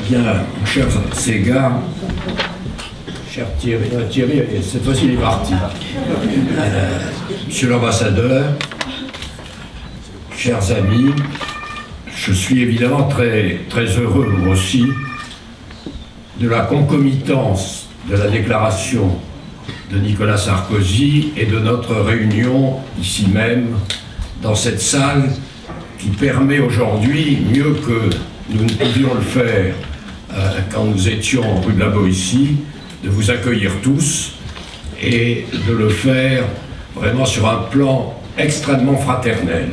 Bien, cher Ségard, cher Thierry, Thierry, cette fois-ci il est parti. Monsieur l'ambassadeur, chers amis, je suis évidemment très heureux, moi aussi, de la concomitance de la déclaration de Nicolas Sarkozy et de notre réunion ici même, dans cette salle qui permet aujourd'hui, mieux que nous ne pouvions le faire quand nous étions rue de la Boétie, de vous accueillir tous et de le faire vraiment sur un plan extrêmement fraternel.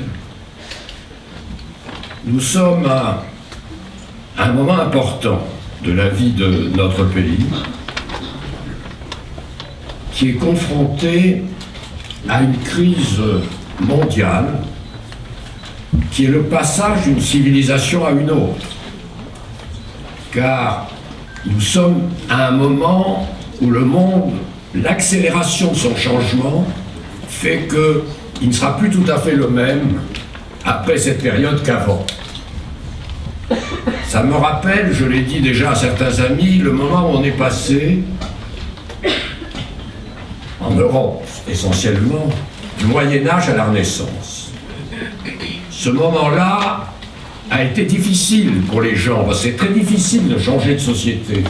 Nous sommes à un moment important de la vie de notre pays qui est confronté à une crise mondiale qui est le passage d'une civilisation à une autre. Car nous sommes à un moment où le monde, l'accélération de son changement fait qu'il ne sera plus tout à fait le même après cette période qu'avant. Ça me rappelle, je l'ai dit déjà à certains amis, le moment où on est passé, en Europe essentiellement, du Moyen-Âge à la Renaissance. Ce moment-là a été difficile pour les gens, parce que c'est très difficile de changer de société.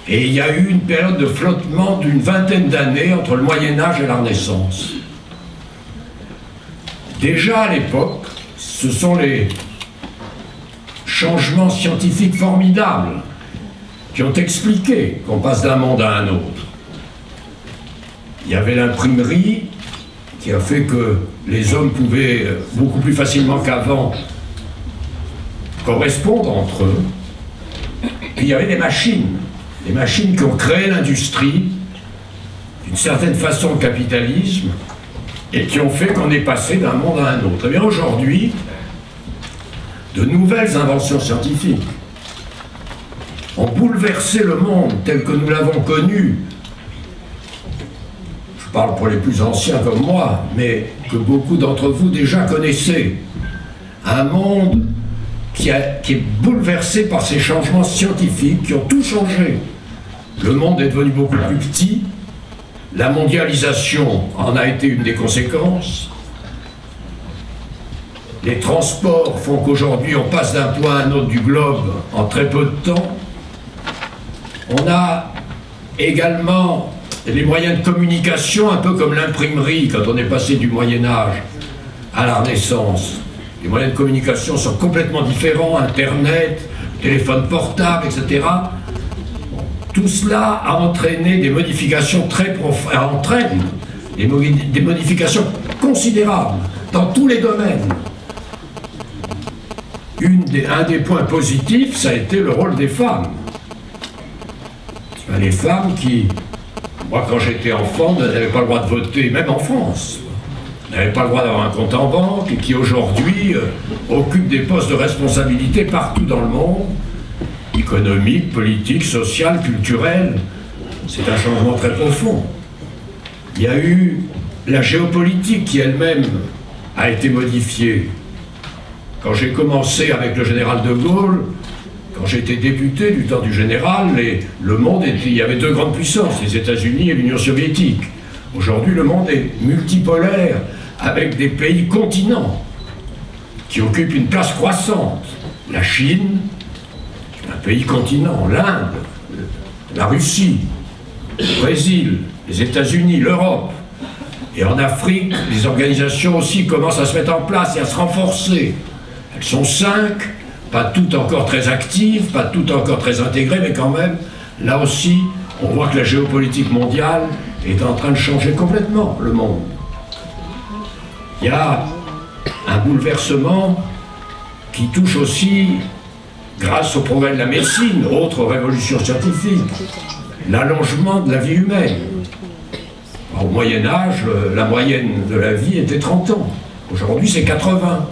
Et il y a eu une période de flottement d'une vingtaine d'années entre le Moyen-Âge et la Renaissance. Déjà à l'époque, ce sont les changements scientifiques formidables qui ont expliqué qu'on passe d'un monde à un autre. Il y avait l'imprimerie qui a fait que les hommes pouvaient beaucoup plus facilement qu'avant correspondre entre eux. Puis il y avait des machines qui ont créé l'industrie, d'une certaine façon le capitalisme, et qui ont fait qu'on est passé d'un monde à un autre. Eh bien aujourd'hui, de nouvelles inventions scientifiques ont bouleversé le monde tel que nous l'avons connu. Je parle pour les plus anciens comme moi, mais que beaucoup d'entre vous déjà connaissez. Un monde qui est bouleversé par ces changements scientifiques qui ont tout changé. Le monde est devenu beaucoup plus petit, la mondialisation en a été une des conséquences. Les transports font qu'aujourd'hui on passe d'un point à un autre du globe en très peu de temps. On a également les moyens de communication, un peu comme l'imprimerie quand on est passé du Moyen-Âge à la Renaissance. Les moyens de communication sont complètement différents, Internet, téléphone portable, etc. Tout cela a entraîné des modifications très profondes, entraîne des modifications considérables dans tous les domaines. Un des points positifs, ça a été le rôle des femmes. Les femmes qui, moi quand j'étais enfant, n'avaient pas le droit de voter, même en France. N'avaient pas le droit d'avoir un compte en banque et qui aujourd'hui occupent des postes de responsabilité partout dans le monde, économique, politique, social, culturel. C'est un changement très profond. Il y a eu la géopolitique qui elle-même a été modifiée. Quand j'ai commencé avec le général de Gaulle, quand j'étais député du temps du général, le monde il y avait deux grandes puissances, les États-Unis et l'Union soviétique. Aujourd'hui, le monde est multipolaire, avec des pays continents qui occupent une place croissante. La Chine, un pays continent, l'Inde, la Russie, le Brésil, les États-Unis, l'Europe. Et en Afrique, les organisations aussi commencent à se mettre en place et à se renforcer. Elles sont 5, pas toutes encore très actives, pas toutes encore très intégrées, mais quand même, là aussi, on voit que la géopolitique mondiale est en train de changer complètement le monde. Il y a un bouleversement qui touche aussi, grâce au progrès de la médecine, autre révolution scientifique, l'allongement de la vie humaine. Au Moyen-Âge, la moyenne de la vie était 30 ans. Aujourd'hui, c'est 80.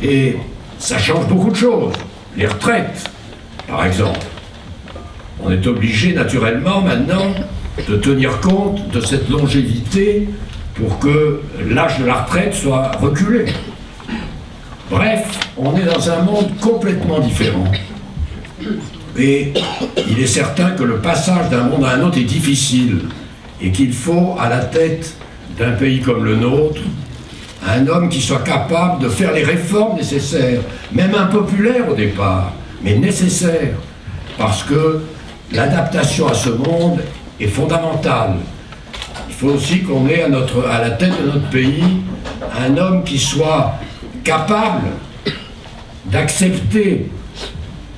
Et ça change beaucoup de choses. Les retraites, par exemple. On est obligé naturellement maintenant de tenir compte de cette longévité pour que l'âge de la retraite soit reculé. Bref, on est dans un monde complètement différent. Et il est certain que le passage d'un monde à un autre est difficile et qu'il faut, à la tête d'un pays comme le nôtre, un homme qui soit capable de faire les réformes nécessaires, même impopulaires au départ, mais nécessaires, parce que l'adaptation à ce monde est fondamentale. Il faut aussi qu'on ait à la tête de notre pays un homme qui soit capable d'accepter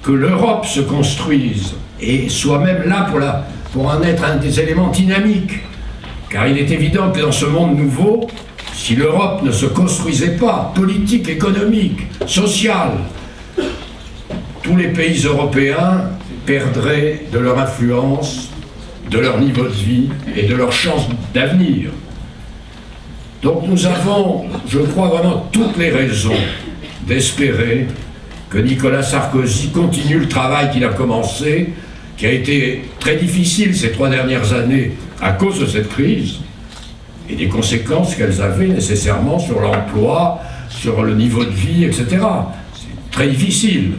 que l'Europe se construise et soit même là pour en être un des éléments dynamiques. Car il est évident que dans ce monde nouveau, si l'Europe ne se construisait pas, politique, économique, sociale, tous les pays européens perdraient de leur influence, de leur niveau de vie et de leurs chances d'avenir. Donc nous avons, je crois vraiment, toutes les raisons d'espérer que Nicolas Sarkozy continue le travail qu'il a commencé, qui a été très difficile ces 3 dernières années à cause de cette crise et des conséquences qu'elles avaient nécessairement sur l'emploi, sur le niveau de vie, etc. C'est très difficile.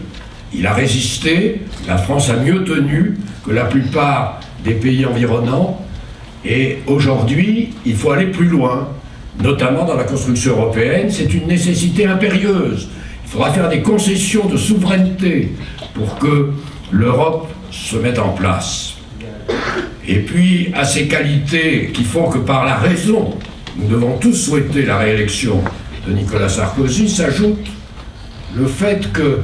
Il a résisté, la France a mieux tenu que la plupart des pays environnants, et aujourd'hui, il faut aller plus loin, notamment dans la construction européenne. C'est une nécessité impérieuse. Il faudra faire des concessions de souveraineté pour que l'Europe se mette en place. Et puis, à ces qualités qui font que par la raison, nous devons tous souhaiter la réélection de Nicolas Sarkozy, s'ajoute le fait que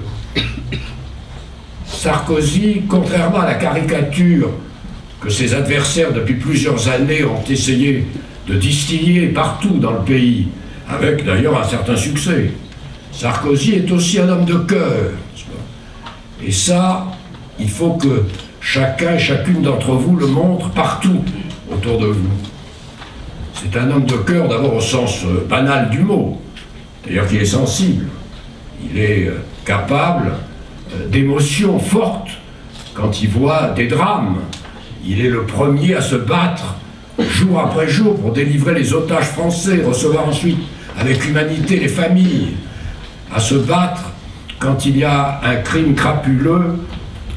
Sarkozy, contrairement à la caricature que ses adversaires depuis plusieurs années ont essayé de distiller partout dans le pays, avec d'ailleurs un certain succès, Sarkozy est aussi un homme de cœur. Et ça, il faut que chacun et chacune d'entre vous le montre partout autour de vous. C'est un homme de cœur d'abord au sens banal du mot, c'est-à-dire qu'il est sensible, il est capable d'émotions fortes quand il voit des drames. Il est le premier à se battre jour après jour pour délivrer les otages français, recevoir ensuite avec humanité les familles, à se battre quand il y a un crime crapuleux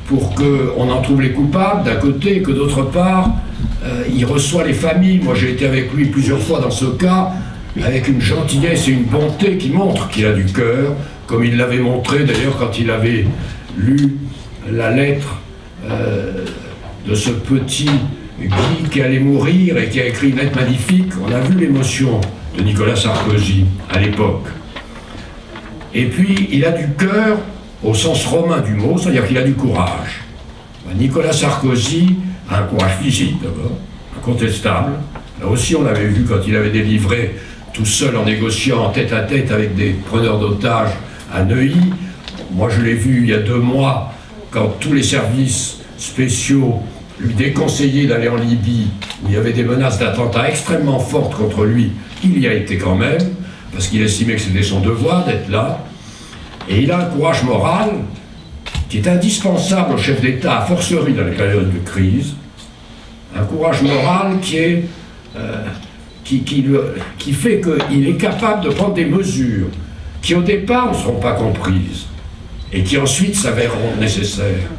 pour qu'on en trouve les coupables d'un côté, et que d'autre part, il reçoit les familles. Moi j'ai été avec lui plusieurs fois dans ce cas, avec une gentillesse et une bonté qui montrent qu'il a du cœur, comme il l'avait montré d'ailleurs quand il avait lu la lettre de ce petit Guy qui allait mourir et qui a écrit une lettre magnifique. On a vu l'émotion de Nicolas Sarkozy à l'époque. Et puis il a du cœur au sens romain du mot, c'est-à-dire qu'il a du courage. Nicolas Sarkozy a un courage physique d'abord, incontestable. Là aussi on l'avait vu quand il avait délivré tout seul en négociant en tête à tête avec des preneurs d'otages à Neuilly. Moi je l'ai vu il y a 2 mois quand tous les services spéciaux lui déconseillaient d'aller en Libye, où il y avait des menaces d'attentats extrêmement fortes contre lui. Il y a été quand même, parce qu'il estimait que c'était son devoir d'être là. Et il a un courage moral qui est indispensable au chef d'État, à fortiori dans les périodes de crise. Un courage moral qui fait qu'il est capable de prendre des mesures qui au départ ne seront pas comprises et qui ensuite s'avèreront nécessaires.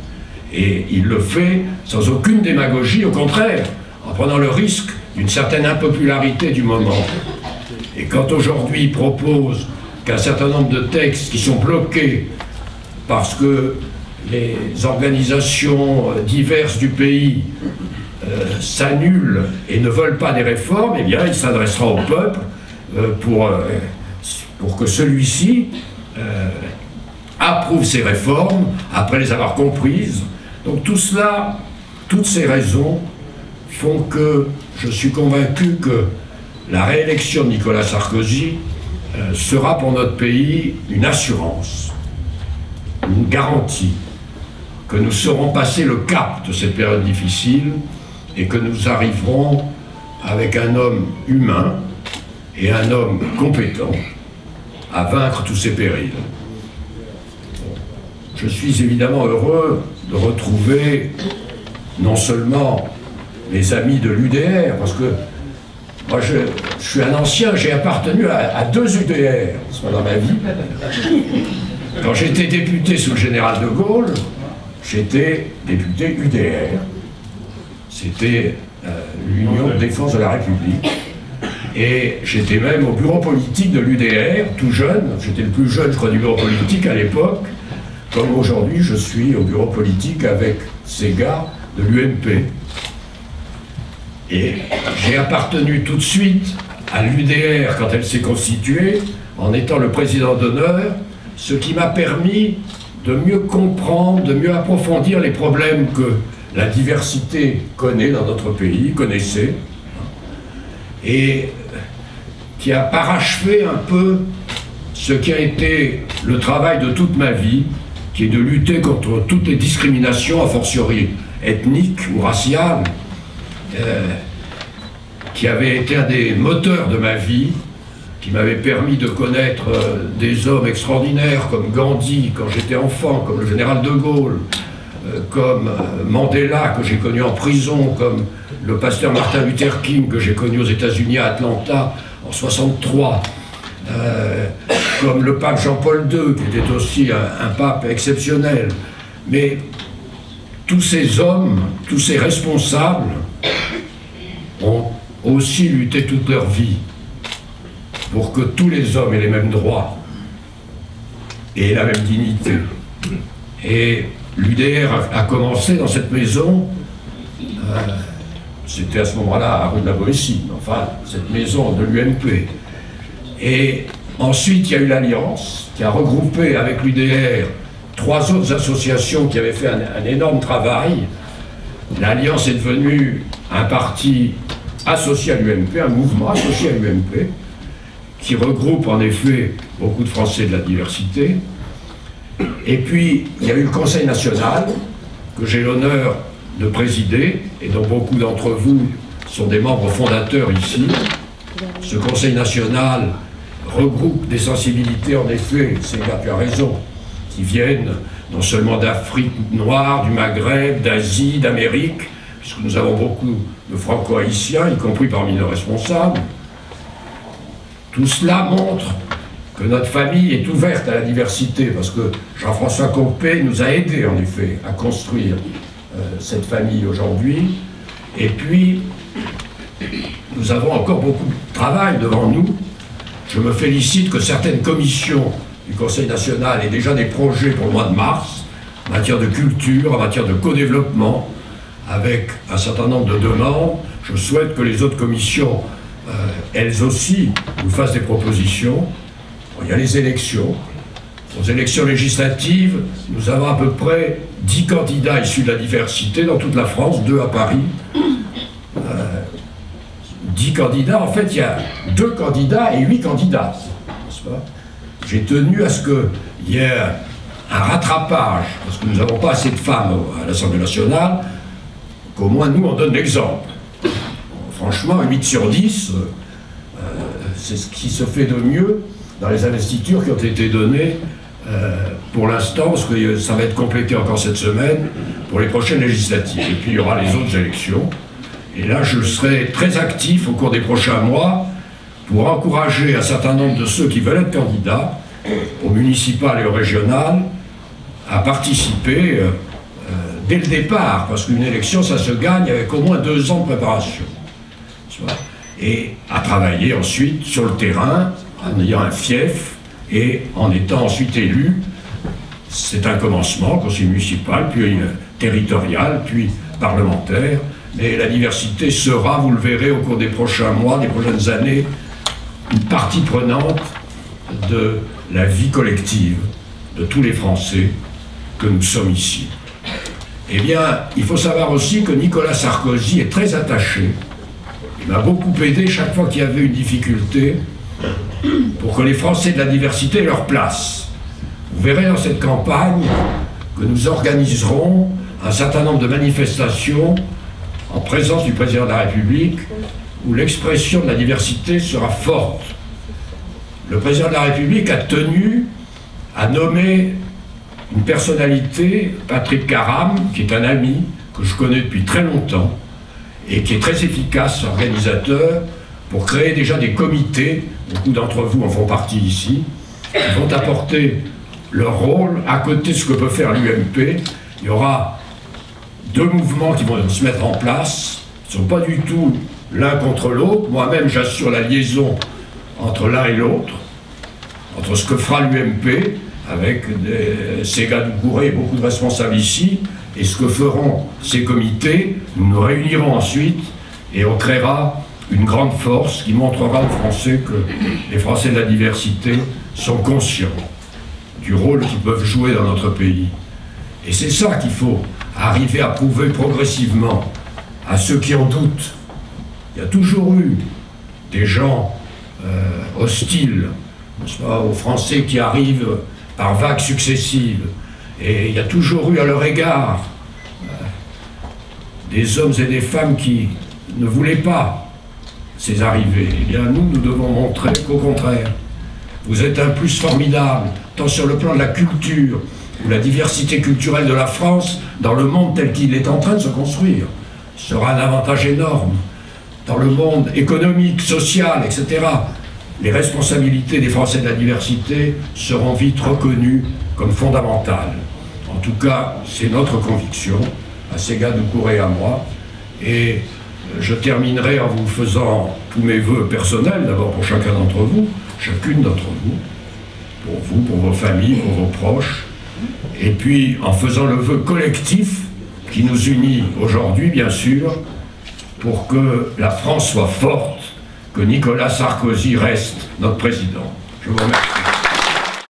Et il le fait sans aucune démagogie, au contraire, en prenant le risque d'une certaine impopularité du moment. Et quand aujourd'hui il propose qu'un certain nombre de textes qui sont bloqués parce que les organisations diverses du pays s'annulent et ne veulent pas des réformes, eh bien il s'adressera au peuple pour que celui-ci approuve ces réformes après les avoir comprises. Donc tout cela, toutes ces raisons font que je suis convaincu que la réélection de Nicolas Sarkozy sera pour notre pays une assurance, une garantie que nous saurons passer le cap de cette période difficile et que nous arriverons avec un homme humain et un homme compétent à vaincre tous ces périls. Je suis évidemment heureux de retrouver non seulement les amis de l'UDR, parce que moi je suis un ancien, j'ai appartenu à 2 UDR dans ma vie. Quand j'étais député sous le général de Gaulle, j'étais député UDR, c'était l'Union de défense de la République, et j'étais même au bureau politique de l'UDR, tout jeune, j'étais le plus jeune, je crois, du bureau politique à l'époque, comme aujourd'hui je suis au bureau politique avec ces gars de l'UMP. Et j'ai appartenu tout de suite à l'UDR quand elle s'est constituée, en étant le président d'honneur, ce qui m'a permis de mieux comprendre, de mieux approfondir les problèmes que la diversité connaît dans notre pays, connaissait, et qui a parachevé un peu ce qui a été le travail de toute ma vie, qui est de lutter contre toutes les discriminations, a fortiori ethniques ou raciales, qui avait été un des moteurs de ma vie, qui m'avait permis de connaître des hommes extraordinaires comme Gandhi quand j'étais enfant, comme le général de Gaulle, comme Mandela que j'ai connu en prison, comme le pasteur Martin Luther King que j'ai connu aux États-Unis à Atlanta en 1963, comme le pape Jean-Paul II qui était aussi un pape exceptionnel. Mais tous ces hommes, tous ces responsables ont aussi lutté toute leur vie pour que tous les hommes aient les mêmes droits et la même dignité. Et l'UDR a commencé dans cette maison, c'était à ce moment-là à rue de la Boétie, enfin cette maison de l'UMP. Et ensuite il y a eu l'Alliance qui a regroupé avec l'UDR 3 autres associations qui avaient fait un énorme travail. L'Alliance est devenue un parti associé à l'UMP, un mouvement associé à l'UMP, qui regroupe en effet beaucoup de Français de la diversité. Et puis, il y a eu le Conseil national, que j'ai l'honneur de présider, et dont beaucoup d'entre vous sont des membres fondateurs ici. Ce Conseil national regroupe des sensibilités, en effet, c'est là, tu as raison, qui viennent non seulement d'Afrique noire, du Maghreb, d'Asie, d'Amérique, puisque nous avons beaucoup de franco-haïtiens, y compris parmi nos responsables. Tout cela montre que notre famille est ouverte à la diversité, parce que Jean-François Copé nous a aidés, en effet, à construire cette famille aujourd'hui. Et puis, nous avons encore beaucoup de travail devant nous. Je me félicite que certaines commissions du Conseil national aient déjà des projets pour le mois de mars, en matière de culture, en matière de co-développement, avec un certain nombre de demandes. Je souhaite que les autres commissions, elles aussi, nous fassent des propositions. Bon, il y a les élections. Aux élections législatives, nous avons à peu près 10 candidats issus de la diversité dans toute la France, 2 à Paris. 10 candidats, en fait, il y a 2 candidats et 8 candidats. J'ai tenu à ce qu'il y ait un rattrapage, parce que nous n'avons pas assez de femmes à l'Assemblée nationale, qu'au moins nous on donne l'exemple. Franchement, 8 sur 10, c'est ce qui se fait de mieux dans les investitures qui ont été données pour l'instant, parce que ça va être complété encore cette semaine pour les prochaines législatives. Et puis il y aura les autres élections. Et là, je serai très actif au cours des prochains mois pour encourager un certain nombre de ceux qui veulent être candidats, aux municipales et aux régionales, à participer dès le départ, parce qu'une élection, ça se gagne avec au moins 2 ans de préparation. Et à travailler ensuite sur le terrain, en ayant un fief, et en étant ensuite élu. C'est un commencement, conseil municipal, puis territorial, puis parlementaire. Mais la diversité sera, vous le verrez au cours des prochains mois, des prochaines années, une partie prenante de la vie collective de tous les Français que nous sommes ici. Eh bien, il faut savoir aussi que Nicolas Sarkozy est très attaché. Il m'a beaucoup aidé chaque fois qu'il y avait une difficulté pour que les Français de la diversité aient leur place. Vous verrez dans cette campagne que nous organiserons un certain nombre de manifestations en présence du président de la République où l'expression de la diversité sera forte. Le président de la République a tenu à nommer une personnalité, Patrick Caram, qui est un ami que je connais depuis très longtemps et qui est très efficace, organisateur, pour créer déjà des comités, beaucoup d'entre vous en font partie ici, qui vont apporter leur rôle à côté de ce que peut faire l'UMP il y aura deux mouvements qui vont se mettre en place. Ils ne sont pas du tout l'un contre l'autre. Moi-même, j'assure la liaison entre l'un et l'autre, entre ce que fera l'UMP, avec Séga Doucouré et beaucoup de responsables ici, et ce que feront ces comités. Nous nous réunirons ensuite et on créera une grande force qui montrera aux Français que les Français de la diversité sont conscients du rôle qu'ils peuvent jouer dans notre pays. Et c'est ça qu'il faut arriver à prouver progressivement à ceux qui en doutent. Il y a toujours eu des gens hostiles, n'est-ce pas, aux Français qui arrivent par vagues successives. Et il y a toujours eu à leur égard des hommes et des femmes qui ne voulaient pas ces arrivées. Eh bien, nous devons montrer qu'au contraire, vous êtes un plus formidable, tant sur le plan de la culture, ou la diversité culturelle de la France, dans le monde tel qu'il est en train de se construire, sera un avantage énorme. Dans le monde économique, social, etc., les responsabilités des Français de la diversité seront vite reconnues comme fondamentales. En tout cas, c'est notre conviction, à Séga Doucouré et à moi. Et je terminerai en vous faisant tous mes vœux personnels, d'abord pour chacun d'entre vous, chacune d'entre vous, pour vos familles, pour vos proches, et puis en faisant le vœu collectif qui nous unit aujourd'hui, bien sûr, pour que la France soit forte, que Nicolas Sarkozy reste notre président. Je vous remercie.